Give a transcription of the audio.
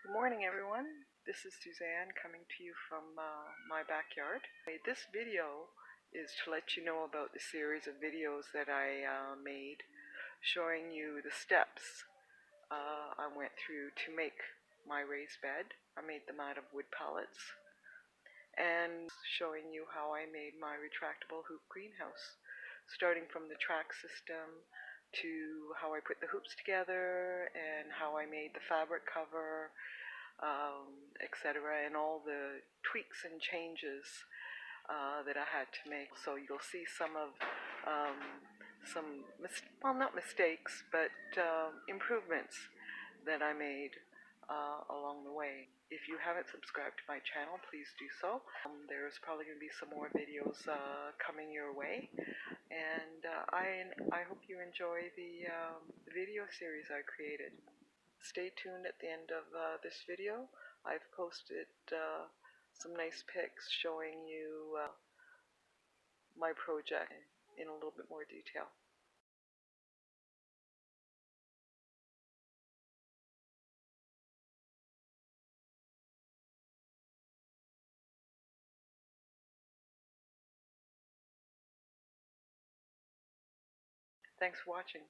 Good morning, everyone. This is Suzanne coming to you from my backyard. This video is to let you know about the series of videos that I made showing you the steps I went through to make my raised bed. I made them out of wood pallets, and showing you how I made my retractable hoop greenhouse, starting from the track system to how I put the hoops together and how I made the fabric cover, etc., and all the tweaks and changes that I had to make. So you'll see some of not mistakes, but improvements that I made along the way. If you haven't subscribed to my channel, please do so. There's probably going to be some more videos coming your way, and I hope you enjoy the video series I created. Stay tuned at the end of this video. I've posted some nice pics showing you my project in a little bit more detail. Thanks for watching.